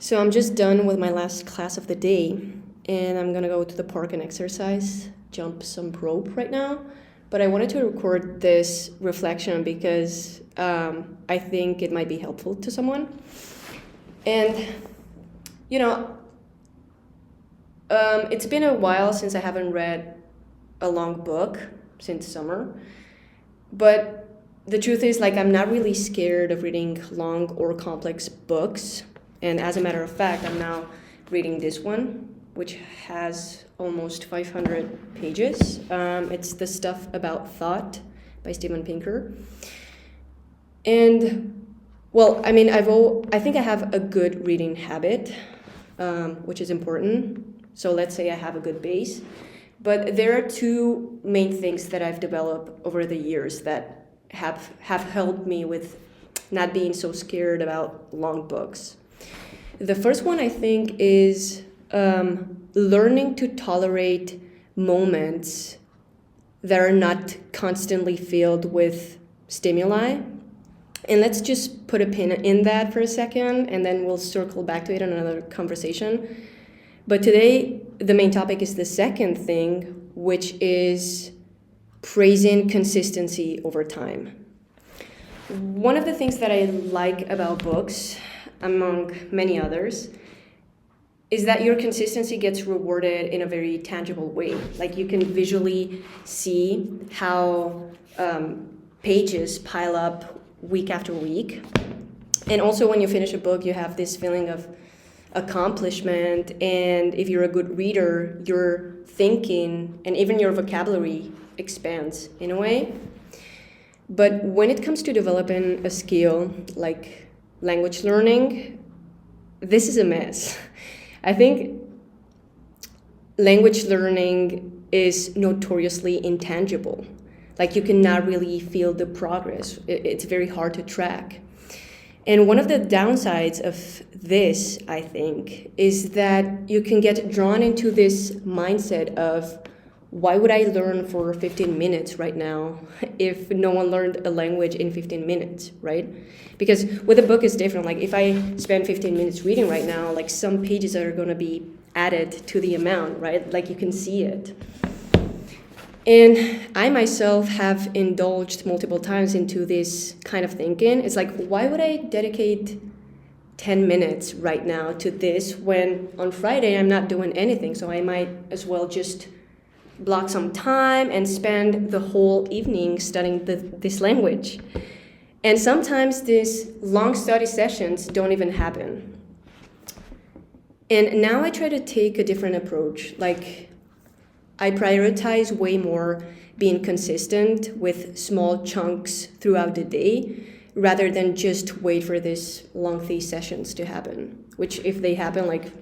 So I'm just done with my last class of the day, and I'm gonna go to the park and exercise, jump some rope right now. But I wanted to record this reflection because I think it might be helpful to someone. And, you know, it's been a while since I haven't read a long book, since summer. But the truth is, like, I'm not really scared of reading long or complex books. And as a matter of fact, I'm now reading this one, which has almost 500 pages. It's The Stuff About Thought by Steven Pinker. And, well, I mean, I think I have a good reading habit, which is important. So let's say I have a good base. But there are two main things that I've developed over the years that have helped me with not being so scared about long books. The first one, I think, is learning to tolerate moments that are not constantly filled with stimuli. And let's just put a pin in that for a second, and then we'll circle back to it in another conversation. But today, the main topic is the second thing, which is praising consistency over time. One of the things that I like about books, among many others, is that your consistency gets rewarded in a very tangible way. Like, you can visually see how pages pile up week after week. And also when you finish a book, you have this feeling of accomplishment. And if you're a good reader, your thinking and even your vocabulary expands in a way. But when it comes to developing a skill like language learning, this is a mess. I think language learning is notoriously intangible. Like, you cannot really feel the progress. It's very hard to track. And one of the downsides of this, I think, is that you can get drawn into this mindset of, why would I learn for 15 minutes right now if no one learned a language in 15 minutes, right? Because with a book, it's different. Like, if I spend 15 minutes reading right now, like, some pages are going to be added to the amount, right? Like, you can see it. And I myself have indulged multiple times into this kind of thinking. It's like, why would I dedicate 10 minutes right now to this when on Friday I'm not doing anything? So I might as well just block some time and spend the whole evening studying this language. And sometimes these long study sessions don't even happen. And now I try to take a different approach. Like, I prioritize way more being consistent with small chunks throughout the day rather than just wait for these lengthy sessions to happen, which, if they happen, like,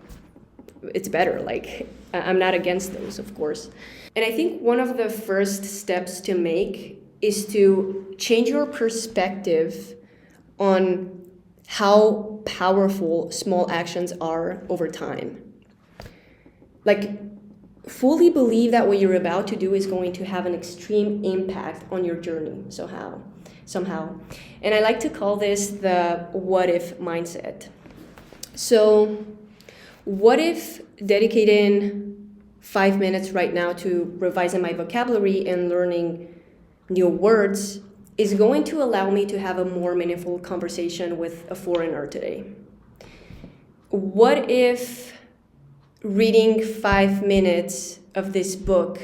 it's better. Like, I'm not against those, of course. And I think one of the first steps to make is to change your perspective on how powerful small actions are over time. Like, fully believe that what you're about to do is going to have an extreme impact on your journey somehow. And I like to call this the what if mindset. So, what if dedicating 5 minutes right now to revising my vocabulary and learning new words is going to allow me to have a more meaningful conversation with a foreigner today? What if reading 5 minutes of this book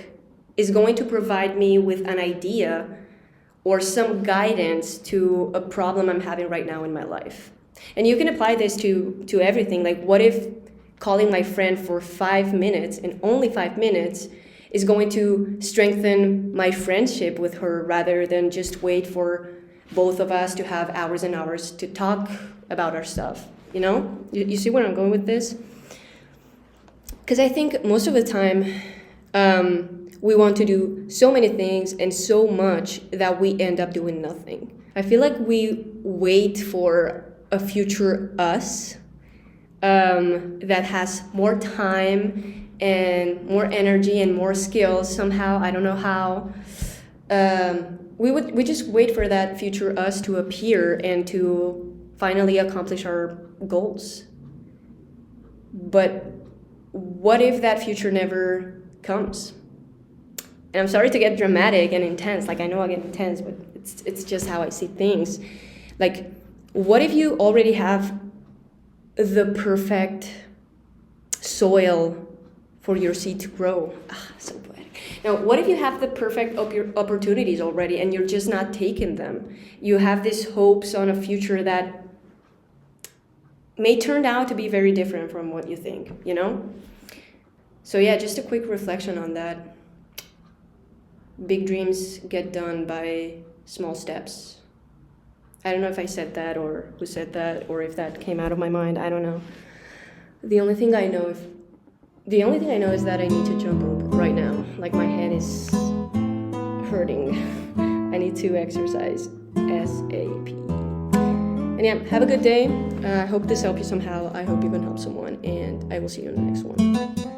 is going to provide me with an idea or some guidance to a problem I'm having right now in my life? And you can apply this to everything. Like, what if calling my friend for 5 minutes, and only 5 minutes, is going to strengthen my friendship with her rather than just wait for both of us to have hours and hours to talk about our stuff, you know? You see where I'm going with this? Because I think most of the time, we want to do so many things and so much that we end up doing nothing. I feel like we wait for a future us that has more time and more energy and more skills somehow. I don't know how. We just wait for that future us to appear and to finally accomplish our goals. But what if that future never comes? And I'm sorry to get dramatic and intense. Like, I know I get intense, but it's just how I see things. Like, what if you already have the perfect soil for your seed to grow? So poetic. Now, what if you have the perfect opportunities already and you're just not taking them? You have these hopes on a future that may turn out to be very different from what you think, you know? So yeah, just a quick reflection on that. Big dreams get done by small steps. I don't know if I said that or who said that or if that came out of my mind. I don't know. The only thing I know is that I need to jump rope right now. Like, my head is hurting. I need to exercise ASAP. And yeah, have a good day. I hope this helped you somehow. I hope you can help someone, and I will see you in the next one.